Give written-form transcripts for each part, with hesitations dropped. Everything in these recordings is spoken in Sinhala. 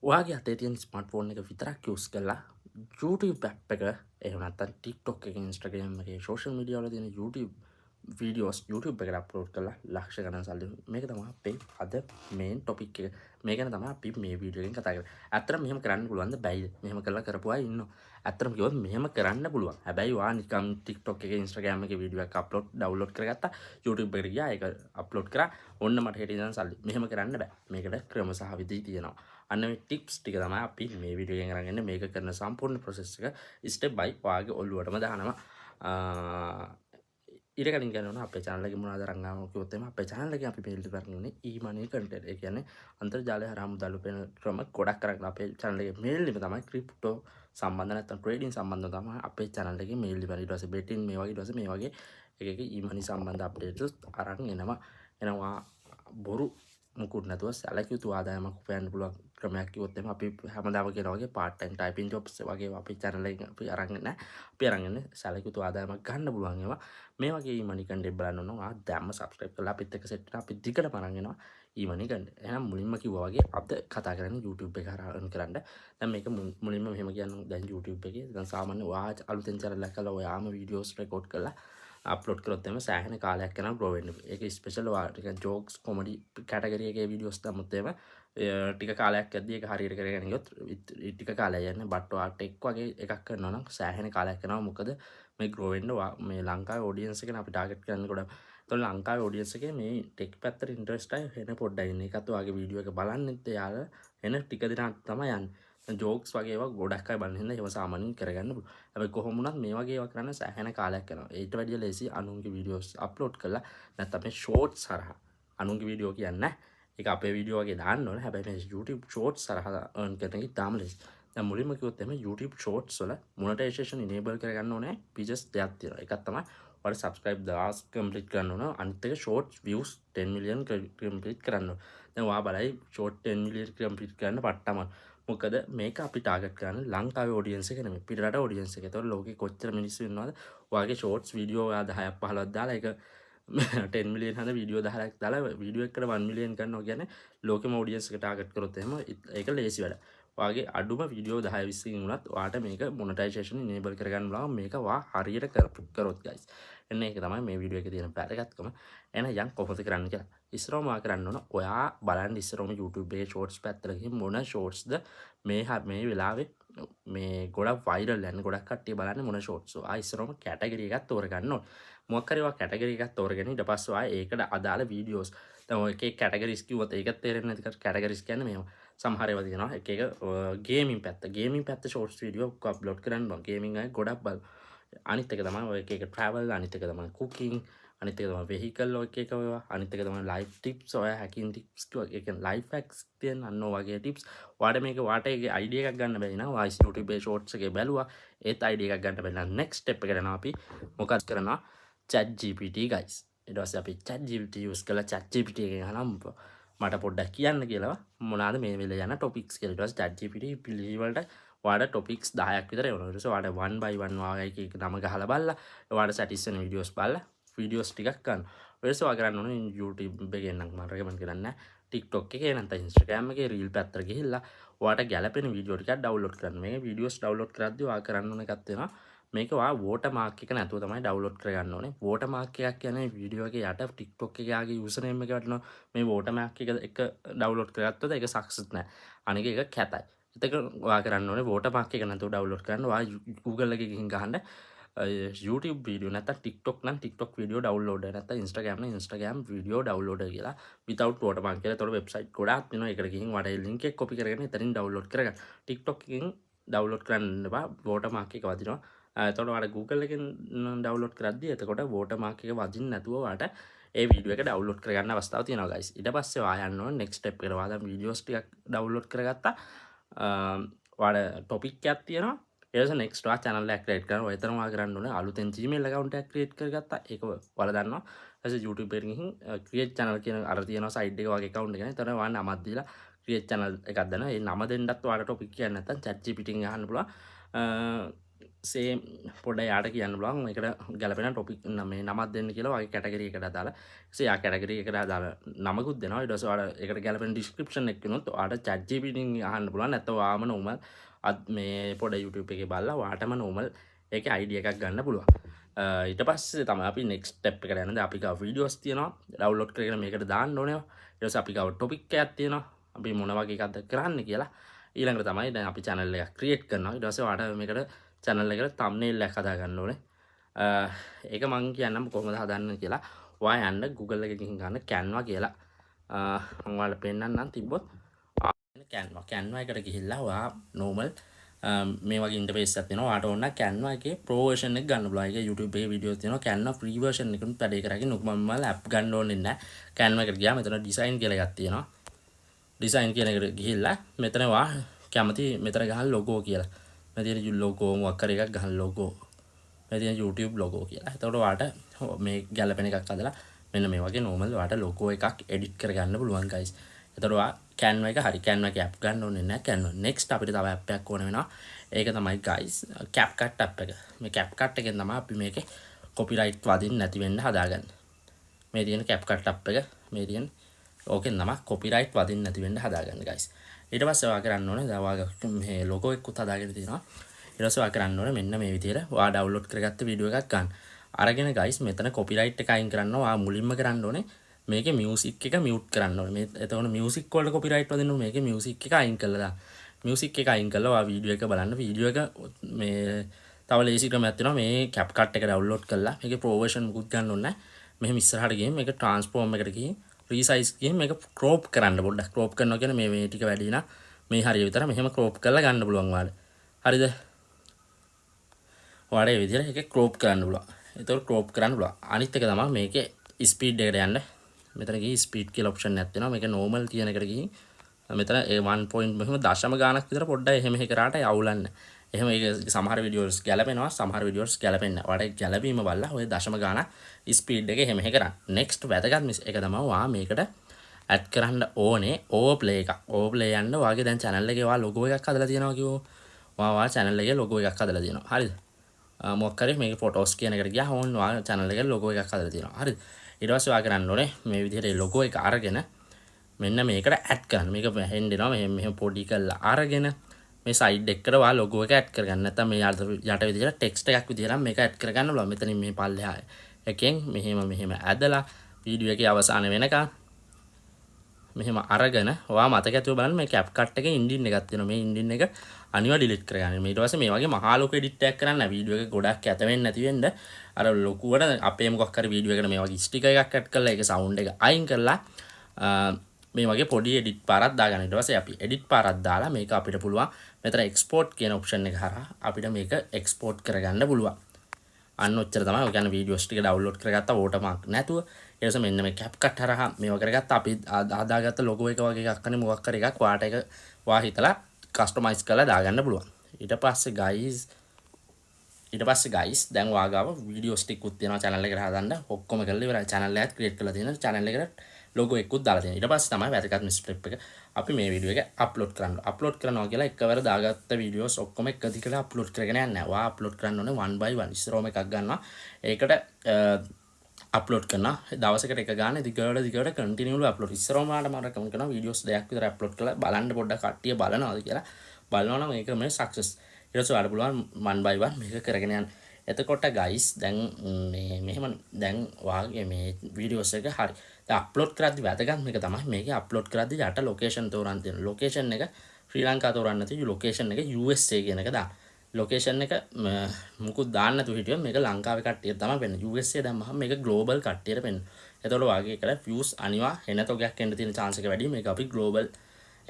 ඔයාගේ අතේ තියෙන ස්මාර්ට්ෆෝන් එක විතරක් යූස් කරලා YouTube app එක එහෙම නැත්නම් TikTok එක Instagram එකේ social media වල තියෙන YouTube වීඩියෝස් YouTube එකට අප්ලෝඩ් කරලා ලක්ෂ ගණන් සල්ලි මේක තමයි අපේ අද මේන් ටොපික් එක. මේ ගැන තමයි අපි මේ වීඩියෝ එකෙන් කතා කරන්නේ. ඇත්තටම මෙහෙම කරන්න පුළුවන්ද බැයිද? මෙහෙම කරලා කරපු අය ඉන්නවා. ඇත්තටම කිව්වොත් මෙහෙම කරන්න පුළුවන්. හැබැයි ඔයා නිකම් TikTok එකේ Instagram එකේ වීඩියෝ එකක් ඩවුන්ලෝඩ් කරගත්තා. YouTube එකට ගියා ඒක අප්ලෝඩ් කරා. ඔන්න මට හෙට ඉඳන් සල්ලි. මෙහෙම කරන්න බෑ. මේකට ක්‍රම සහ විධි තියෙනවා. අන්න මේ ටිප්ස් ටික තමයි අපි මේ වීඩියෝ එකෙන් අරන් ඉන්නේ. මේක කරන සම්පූර්ණ process එක step by ඔයාගේ ඔළුවටම දානවා. ඊට කලින් කියනවා අපේ channel එකේ මොනවද අරන් ආවම කිව්වොත් එහම අපේ channel එකේ අපි build කරන්නේ e-money content. ඒ කියන්නේ අන්තර්ජාලය හරහා මුදල් උපයන ක්‍රම ගොඩක් කරගෙන අපේ channel එකේ mainly තමයි crypto සම්බන්ධ නැත්නම් trading සම්බන්ධ තමයි අපේ channel එකේ mainly බලන්න. ඊට පස්සේ betting මේ වගේ ඊට පස්සේ මේ වගේ එක e-money සම්බන්ධ updates අරන් එනවා බොරු මුකුත් නැතුව සැලකියුතු ආදායමක් උපයන්න පුළුවන් ක්‍රමයක් කිව්වොත් එහම අපි හැමදාම කියනවා වගේ part time typing jobs වගේ අපේ channel එකේ අපි අරන් නැහැ. අපි අරන් ඉන්නේ සැලකියුතු ආදායමක් ගන්න පුළුවන් ඒවා. මේ වගේ e-money content බලන්න ඕන ඔයා දැම්ම subscribe කරලා අපිත් එක්ක set වෙලා අපි දිගටම අරන් එනවා e-money content. එහෙනම් මුලින්ම කිව්වා වගේ අද කතා කරන්නේ YouTube එක හරහා earn කරන්න. දැන් මේක මුලින්ම මෙහෙම කියන්න දැන් YouTube එකේ දැන් සාමාන්‍ය ඔයා අලුතෙන් channel එකක් කරලා ඔයාම videos record කරලා අප්ලෝඩ් කරොත් එම සෑහෙන කාලයක් යනවා grow වෙන්න. ඒක ස්පෙෂල් ඔයා ටික jokes comedy category එකේ videos දැම්මොත් එම ටික කාලයක් යද්දී ඒක හරියට කරගෙන ගියොත් ටික කාලයක් යන්නේ. බට් ඔයා ටෙක් වගේ එකක් කරනවා නම් සෑහෙන කාලයක් යනවා. මොකද මේ grow වෙන්න මේ ලංකාවේ audience එකනේ අපි target කරන්නේ ගොඩක්. ඒතකොට ලංකාවේ audience එකේ මේ ටෙක් පැත්තට interest අය වෙන පොඩ්ඩයි ඉන්නේ. ඒකත් ඔයාගේ වීඩියෝ එක බලන්නෙත් එයාලා එන ටික දිනක් තමයි යන්නේ. ජෝක්ස් වගේ ඒවා ගොඩක් අය බලන හින්දා ඒව සාමාන්‍යයෙන් කරගන්න පුළුවන්. හැබැයි කොහොම වුණත් මේ වගේ ඒවා කරන්න සෑහෙන කාලයක් යනවා. ඊට වැඩිය ලේසි අනුන්ගේ වීඩියෝස් අප්ලෝඩ් කරලා නැත්නම් මේ ෂෝට්ස් හරහා අනුන්ගේ වීඩියෝ කියන්නේ ඒක අපේ වීඩියෝ වගේ දාන්න ඕනේ. හැබැයි මේ YouTube ෂෝට්ස් හරහා earn කරන එක ඉතාම ලේසි. දැන් මුලින්ම කිව්වොත් එimhe YouTube ෂෝට්ස් වල monetization enable කරගන්න ඕනේ features දෙකක් තියෙනවා. එකක් තමයි ඔයාලා subscribe 1000 complete කරන්න ඕන. අනිත් එක short views 10 million complete කරන්න ඕන. දැන් ඔයා බලයි short 10 million complete කරන්න පට්ටම. මොකද මේක අපි ටාගට් කරන්නේ ලංකාවේ ඔඩියන්ස් එක නෙමෙයි පිටරට ඔඩියන්ස් එක. ඒතකොට ලෝකේ කොච්චර මිනිස්සු ඉන්නවද? ඔයාගේ shorts වීඩියෝ ඔයා 10ක් 15ක් දාලා ඒක 10 මිලියන් හද වීඩියෝ 10ක් දාලා වීඩියෝ එකකට 1 මිලියන් කරනවා කියන්නේ ලෝකෙම ඔඩියන්ස් එක ටාගට් කරොත් එහෙම ඒක ලේසි වැඩ. ඔයාගේ අඩුම වීඩියෝ 10 20කින් වුණත් ඔයාට මේක මොනටයිසේෂන් enable කරගන්න පුළුවන්. මේක ඔයා හරියට කරොත් guys. එන්න ඒක තමයි මේ වීඩියෝ එකේ තියෙන වැදගත්කම. එහෙනම් කොහොමද කරන්න කියලා. ඉස්සරහම ඔයා කරන්න ඕන ඔයා බලන්න ඉස්සරහම YouTube එකේ shorts පැත්තට ගිහින් මොන shortsද මේ වෙලාවේ මේ ගොඩක් viral යන ගොඩක් කට්ටිය බලන්නේ මොන shorts. ආ ඉස්සරහම category එකක් තෝරගන්න ඕන. මොකක් හරි ඔයා category එකක් තෝරගෙන ඊට පස්සේ ඔයා ඒකට අදාළ videos දැන් ඔය එක එක categories කිව්වොත් ඒකත් තේරෙන්නේ නැති categories කියන්නේ මේවා. සමහර ඒවා තියෙනවා එක එක ගේමින් පැත්ත shorts video අප්ලෝඩ් කරන්න ඕන. ගේමින් අය ගොඩක් බල. අනිත් එක තමයි ඔය එක එක travel, අනිත් එක තමයි cooking, අනිත් එක තමයි vehicle ඔය එක එක ඒවා, අනිත් එක තමයි life tips, ඔය hacking tips කිව්වා. ඒ කියන්නේ life hacks තියෙන අන්න ඔය වගේ tips. ඔයාට ඒකේ idea එකක් ගන්න බැරි නම් ඔයා YouTube එකේ shorts එකේ බැලුවා. ඒත් idea එකක් ගන්න බැරි නම් next step එකට යනවා අපි මොකක්ද කරනවා? ChatGPT guys. ඊට පස්සේ අපි ChatGPT use කරලා ChatGPT එකෙන් අහනවා මට පොඩ්ඩක් කියන්න කියලා මොනවාද මේ වෙලේ යන topics කියලා. ඊට පස්සේ ChatGPT පිළිවෙලට ඔයාලට topics 10ක් විතර එවනවා. ඊට පස්සේ ඔයාලට one by one ඔයාගේ එක නම ගහලා බලලා ඔයාලට satisfy වෙන videos බලලා videos ටිකක් ගන්න. ඊට පස්සේ ඔයා කරන්න ඕනේ YouTube එකෙන් නම් මම recommend කරන්නේ TikTok එකේ නැත්නම් Instagram එකේ reel පැත්තට ගිහිල්ලා ඔයාලට ගැලපෙන video ටිකක් download කරන්න. මේ videos download කරද්දී ඔයා කරන්න ඕන එකක් තියෙනවා. මේක ඔයා watermark එක නැතුව තමයි download කරගන්න ඕනේ. watermark එකක් කියන්නේ වීඩියෝ එකේ යට TikTok එකේ යාගේ username එක වටනවා. මේ watermark එක download කරගත්තොත් ඒක success නෑ. අනික ඒක කැතයි. ඒක ඔයා කරන්න ඕනේ watermark එක නැතුව download කරන්න. ඔයා Google එකේ ගිහින් ගහන්න YouTube video නැත්නම් TikTok නම් TikTok video downloader නැත්නම් Instagram නම් Instagram video downloader කියලා without watermark කියලා. ඒතකොට website ගොඩාක් තියෙනවා. ඒකට ගිහින් ඔයාලට link එක copy කරගෙන එතනින් download කරගන්න. TikTok එකෙන් download කරන්න එපා. watermark එක වදිනවා. එතකොට ඔයාලා Google එකෙන් download කරද්දී එතකොට watermark එක වදින්න නැතුව ඔයාලට ඒ වීඩියෝ එක download කරගන්න අවස්ථාවක් තියෙනවා guys. ඊට පස්සේ ඔයා යන්න ඕනේ next step එකට. ඔයා දැන් videos ටිකක් download කරගත්තා. ඔයාලා topic එකක් තියෙනවා. ඊට පස්සේ next ඔයා channel එක create කරනවා. ඔය තරම් ඔයා කරන්න ඕනේ අලුතෙන් Gmail account එකක් create කරගත්තා. ඒක ඔයාලා දන්නවා. ඊට පස්සේ YouTube එකට ගිහින් create channel කියන අර තියෙනවා side එක වගේ account එකනේ. එතන ඔයා නමක් දීලා create channel එකක් දානවා. ඒ නම දෙන්නත් ඔයාලා topic කියන්නේ නැත්නම් ChatGPT එකෙන් අහන්න පුළුවන්. සේම් පොඩ්ඩක් යාට කියන්න පුළුවන් මේකට ගැලපෙන ටොපික් මේ නමක් දෙන්න කියලා වගේ කැටගරි එකකට දාලා ඊට යා කැටගරි එකට දාලා නමකුත් දෙනවා ඊට පස්සේ ඔයාලා ඒකට ගැලපෙන ඩිස්ක්‍රිප්ෂන් එක කියනොත් ඔයාලට chat GPT න් අහන්න පුළුවන් නැත්නම් ඔයාම normal මේ පොඩ YouTube එකේ බලලා ඔයාටම normal ඒකේ idea එකක් ගන්න පුළුවන් ඊට පස්සේ තමයි අපි next step එකට යන්නේ අපි ගාව videos තියෙනවා download කරගෙන මේකට දාන්න ඕනේ ඊට පස්සේ අපි ගාව topic එකක් තියෙනවා අපි මොන වගේ එකක්ද කරන්න කියලා ඊළඟට තමයි දැන් අපි channel එකක් create කරනවා ඊට පස්සේ ඔයාලට මේකට channel එකට thumbnail එකක් හදා ගන්න ඕනේ ඒක මම කියන්නම් කොහොමද හදන්න කියලා ඔයා යන්න Google එකකින් ගිහින් ගන්න Canva කියලා මම ඔයාලට පෙන්නන්නම් තිබ්බොත් Canva එකට ගිහිල්ලා ඔයා normal මේ වගේ ඉන්ටර්ෆේස් එකක් තියෙනවා ඔයාට ඕන Canva එකේ pro version එක ගන්න පුළුවන් ඒක YouTube එකේ වීඩියෝස් තියෙනවා Canva free version එකකුත් වැඩේ කරගෙන මම app ගන්න ඕනේ නැහැ Canva එකට ගියාම මෙතන design කියලා එකක් තියෙනවා design කියන එකට ගිහිල්ලා මෙතන ඔයා කැමති මෙතන ගහන logo කියලා මේ තියෙන logo මොකක් හරි එකක් ගහන logo මේ තියෙන YouTube logo කියලා. එතකොට ඔයාට මේ ගැලපෙන එකක් හදලා මෙන්න මේ වගේ normal ඔයාට logo එකක් edit කරගන්න පුළුවන් guys. එතකොට ඔයා Canva එක හරි Canva එක app ගන්න ඕනේ නැහැ Canva. Next අපිට තව app එකක් ඕන වෙනවා. ඒක තමයි guys CapCut app එක. මේ CapCut එකෙන් තමයි අපි මේකේ copyright වදින්න නැති වෙන්න හදාගන්නේ. මේ තියෙන CapCut app එක මේ තියෙන ඕකෙන් තමයි copyright වදින්න නැති වෙන්න හදාගන්නේ guys. ඊට පස්සේ ඔයා කරන්න ඕනේ දැන් ඔයාගේ මේ logo එකකුත් හදාගෙන තියෙනවා. ඊට පස්සේ ඔයා කරන්න ඕනේ මෙන්න මේ විදිහට ඔයා download කරගත්ත වීඩියෝ එකක් ගන්න. අරගෙන guys මෙතන copyright එක අයින් කරන්න ඔයා මුලින්ම කරන්න ඕනේ මේකේ music එක mute කරන්න ඕනේ. මේ එතකොට music වලට copyright වදින්න ඕනේ මේකේ music එක අයින් කළා දාන්න. music එක අයින් කළා ඔයා වීඩියෝ එක බලන්න. වීඩියෝ එක මේ තව ලේසි ක්‍රමයක් තියෙනවා මේ CapCut එක download කරලා මේකේ pro version මුකුත් ගන්න ඕනේ නැහැ. මෙහෙම ඉස්සරහට ගිහින් මේක transform එකට ගිහින් resize ගිහින් මේක crop කරන්න පොඩ්ඩක් crop කරනවා කියන්නේ මේ ටික වැඩි නා මේ හරිය විතර මෙහෙම crop කරලා ගන්න පුළුවන් ඔයාලට. හරිද? ඔයාලට මේ විදිහට ඒක crop කරන්න පුළුවන්. ඒතකොට crop කරන්න පුළුවන්. අනිත් එක තමයි මේකේ speed එකට යන්න. මෙතන ගිහින් speed කියලා option එකක් තියෙනවා. මේක normal කියන එකට ගිහින් මෙතන ඒ 1 point මෙහෙම දශම ගානක් විතර පොඩ්ඩක් එහෙම කරාට යවුලන්න. එහෙම ඒක සමහර වීඩියෝස් ගැලපෙනවා සමහර වීඩියෝස් ගැලපෙන්නේ නැහැ. ඔයාලට ගැලපීම බලලා ඔය දශම ගානක් ස්පීඩ් එක එහෙම කරන්න. next වැදගත් මිස් එක තමයි ඔයා මේකට ඇඩ් කරන්න ඕනේ overplay එකක්. overplay යන්න ඔයාගේ දැන් channel එකේ ඔයා logo එකක් හදලා තියෙනවා කිව්වෝ. ඔයා channel එකේ logo එකක් හදලා තියෙනවා. හරිද? මොකක් හරි මේකේ photos කියන එකට ගියා ඕන් ඔයා channel එකේ logo එකක් හදලා තියෙනවා. හරිද? ඊට පස්සේ ඔයා කරන්න ඕනේ මේ විදිහට logo එක අරගෙන මෙන්න මේකට ඇඩ් කරන්න. මේක හෙන්ඩෙනවා මෙහෙම පොඩි කරලා අරගෙන මේ සයිඩ් එකට ඔයා logo එක ඇඩ් කරගන්න. නැත්නම් මේ යට විදිහට ටෙක්ස්ට් එකක් විදිහට මේක ඇඩ් කරගන්න බලන්න. මෙතනින් මේ පල්ලෙහා එකෙන් මෙහෙම ඇදලා වීඩියෝ එකේ අවසාන වෙනකන් මෙහෙම අරගෙන ඔයා මතක ඇතුව බලන්න මේ CapCut එකේ ඉන්ඩින් එකක් තියෙනවා. මේ ඉන්ඩින් එක අනිවා ඩිලීට් කරගන්න. ඊට පස්සේ මේ වගේ මහා ලොකු එඩිට් එකක් කරන්න වීඩියෝ එක ගොඩක් ඇත වෙන්නේ නැති වෙන්න අර ලොකුවට අපේ මොකක් හරි වීඩියෝ එකකට මේ වගේ ස්ටිකර් එකක් ඇඩ් කරලා ඒකේ සවුන්ඩ් එක අයින් කරලා මේ වගේ පොඩි එඩිට් පාරක් දාගන්න. ඊට පස්සේ අපි එඩිට් පාරක් දාලා මේක අපිට පුළුවන් මෙතන export කියන option එක හරහා අපිට මේක export කරගන්න පුළුවන්. අන්න ඔච්චර තමයි. ඔය කියන්නේ වීඩියෝස් ටික download කරගත්තා watermark නැතුව. ඊට පස්සේ මෙන්න මේ CapCut හරහා මේව කරගත්තා අපි හදාගත්ත logo එක වගේ එකක් අනේ මොකක් හරි එකක් වාට එක වා හිතලා customize කරලා දාගන්න පුළුවන්. ඊට පස්සේ guys දැන් ඔයාගාව වීඩියෝස් ටිකකුත් තියෙනවා channel එකට හදන්න. ඔක්කොම කරලා ඉවරයි. channel එකත් create කරලා තියෙනවා. channel එකට logo එකකුත් දාලා තියෙනවා. ඊට පස්සේ තමයි වැදගත් step එක අපි මේ වීඩියෝ එක අප්ලෝඩ් කරන්න. අප්ලෝඩ් කරනවා කියලා එකවර දාගත්ත වීඩියෝස් ඔක්කොම එක දිගට අප්ලෝඩ් කරගෙන යන්නේ නැහැ. ඔයා අප්ලෝඩ් කරන්න ඕනේ 1 by 1 ඉස්සරෝම එකක් ගන්නවා. ඒකට අප්ලෝඩ් කරනවා. දවසකට එක ගානේ දිගට කන්ටිනියුලි අප්ලෝඩ්. ඉස්සරෝම වලට මම රෙකමන්ඩ් කරනවා වීඩියෝස් දෙකක් විතර අප්ලෝඩ් කරලා බලන්න පොඩ්ඩක් කට්ටිය බලනවාද කියලා. බලනවා නම් ඒක මේ සක්සස්. ඊට පස්සේ ඔයාලට පුළුවන් 1 by 1 මේක කරගෙන යන්න. එතකොට guys දැන් මේ මෙහෙම දැන් වාගේ මේ වීඩියෝස් එක හරි දැන් අප්ලෝඩ් කරද්දි වැදගත් මේක තමයි මේකේ අප්ලෝඩ් කරද්දි යට ලොකේෂන් තෝරන්න තියෙනවා ලොකේෂන් එක ශ්‍රී ලංකාව තෝරන්න නැති ලොකේෂන් එක USA කියන එක දාන්න ලොකේෂන් එක මුකුත් දාන්න නැතුව හිටියොත් මේක ලංකාවේ කට්ටිය තමයි වෙන්නේ USA දැම්මහම මේක ග්ලෝබල් කට්ටියට වෙන්නේ එතකොට වාගේ එකට views අනිවා එන තොගයක් එන්න තියෙන chance එක වැඩි මේක අපි ග්ලෝබල්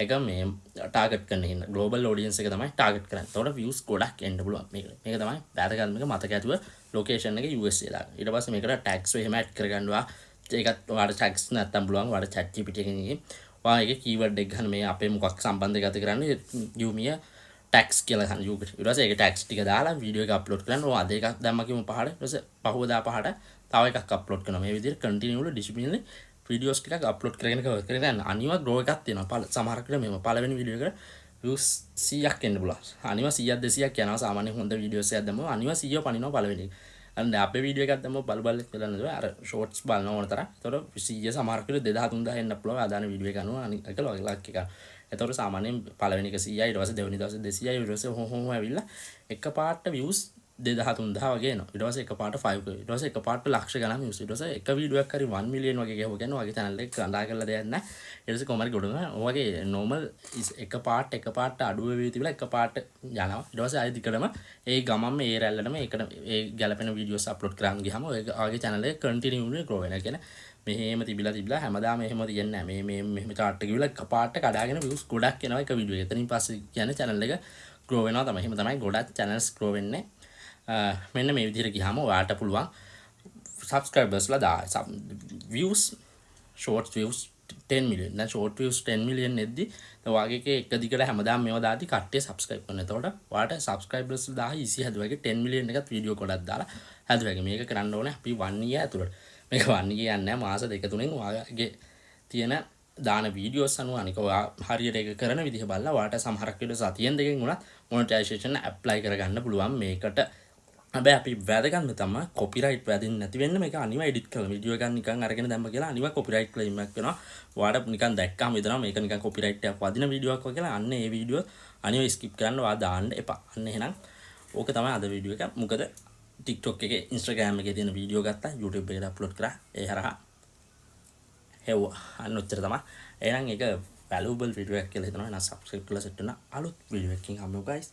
එක මේ ටාගට් කරන්න ඉන්න ග්ලෝබල් ඔඩියන්ස් එක තමයි ටාගට් කරන්නේ. එතකොට views ගොඩක් එන්න පුළුවන් මේක. මේක තමයි වැදගත් මේක මතක ඇතුව ලොකේෂන් එක USA දාගන්න. ඊට පස්සේ මේකට tags එහෙම ඇඩ් කරගන්නවා. ඒකත් ඔයාලට tags නැත්තම් පුළුවන් ඔයාලට chat GPT එකකින් ගිහින් ඔයා ඒකේ keyword එක ගන්න මේ අපේ මොකක් සම්බන්ධ ගත කරන්නේ give me a tags කියලා ගන්න YouTube. ඊට පස්සේ ඒක tags ටික දාලා වීඩියෝ එක අප්ලෝඩ් කරන්න. ඔයා අද එකක් දැම්ම කිව්වම පහට. ඊට පස්සේ පහුවදා පහට තව එකක් අප්ලෝඩ් කරනවා. මේ විදිහට continually disciplinely වීඩියෝස් ටිකක් අප්ලෝඩ් කරගෙන යන්න. අනිවා grow එකක් තියෙනවා. සමහරකට මෙහෙම පළවෙනි වීඩියෝ එකට views 100ක් එන්න පුළුවන්. අනිවා 100ක් 200ක් යනවා සාමාන්‍ය හොඳ වීඩියෝස් එකක් දැම්මම අනිවා 100 පනිනවා පළවෙනි එක. අන්න අපේ වීඩියෝ එකක් දැම්මම බලන්න නේද අර ෂෝට්ස් බලන ඕන තරම්. ඒතකොට 100 සමහරක් විට 2000 3000 එන්න පුළුවන් ආදාන වීඩියෝ එක අනුව අනික එක ලක් එක. ඒතකොට සාමාන්‍යයෙන් පළවෙනි එක 100යි ඊට පස්සේ දෙවෙනි දවසේ 200යි ඊට පස්සේ හොම ඇවිල්ලා එකපාරට views 2000 3000 වගේ එනවා. ඊට පස්සේ එකපාරට 5k ඊට පස්සේ එකපාරට ලක්ෂ ගණන් views ඊට පස්සේ එක වීඩියෝ එකක් හරි 1 million වගේ ගහුවා කියන්නේ වගේ channel එක කඳා කරලා දෙයක් නැහැ. ඊට පස්සේ කොහමද ගොඩනගන ඔයගේ normal එකපාරට අඩුව වේවි තිබිලා එකපාරට යනවා. ඊට පස්සේ ආයෙ දිගටම ඒ ගමම්ම ඒ රැල්ලටම ඒකට ඒ ගැලපෙන වීඩියෝස් අප්ලෝඩ් කරන් ගියාම ඔයගේ channel එක continuously grow වෙනවා. කියන්නේ මෙහෙම තිබිලා හැමදාම එහෙම තියන්නේ නැහැ. මේ මෙහෙම chart එක ගිහලා එකපාරට කඩාගෙන views ගොඩක් එනවා එක වීඩියෝ එක. එතනින් පස්සේ කියන්නේ channel එක grow වෙනවා තමයි. එහෙම තමයි ගොඩක් channels grow වෙන්නේ. මෙන්න මේ විදිහට ගියාම ඔයාලට පුළුවන් subscribersලා 10 views short views 10 million දැන් short views 10 million නෙද්දි ඔයාගේ එක දිගට හැමදාම මේවා දාති කට්ටිය subscribe කරනවා. එතකොට ඔයාලට subscribers 1000 easy හැදුවාගේ 10 million එකත් වීඩියෝ කොටක් දාලා හැදුවාගේ මේක කරන්න ඕනේ අපි 1 year ඇතුළත. මේක 1 year යන්නේ මාස දෙක තුනෙන් ඔයාගේ තියෙන දාන වීඩියෝස් අනුව අනික ඔයා හරියට ඒක කරන විදිහ බලලා ඔයාලට සමහරක් විට සතියෙන් දෙකකින් උනත් මොනටයිසේෂන් ඇප්ලයි කරගන්න පුළුවන් මේකට. හැබැයි අපි වැදගත්ම තමයි කොපිරයිට් වැදින්න නැති වෙන්න මේක අනිවා එඩිට් කරලා වීඩියෝ එකක් නිකන් අරගෙන දැම්ම කියලා අනිවා කොපිරයිට් ක්ලේම් එකක් වෙනවා. ඔයාලට නිකන් දැක්කම විතරම මේක නිකන් කොපිරයිට් එකක් වදින වීඩියෝ එකක් කියලා අන්න ඒ වීඩියෝ අනිවා ස්කිප් කරන්න ඔයා දාන්න එපා. අන්න එහෙනම් ඕක තමයි අද වීඩියෝ එක. මොකද TikTok එකේ Instagram එකේ තියෙන වීඩියෝ ගත්තා YouTube එකට අප්ලෝඩ් කරා. ඒ හරහා හෙව්වා. අන්න ඔච්චර තමයි. එහෙනම් ඒක valuable වීඩියෝ එකක් කියලා හිතනවා. එහෙනම් subscribe කරලා සෙට් වෙන අලුත් වීඩියෝ එකකින් හම්බෙමු guys.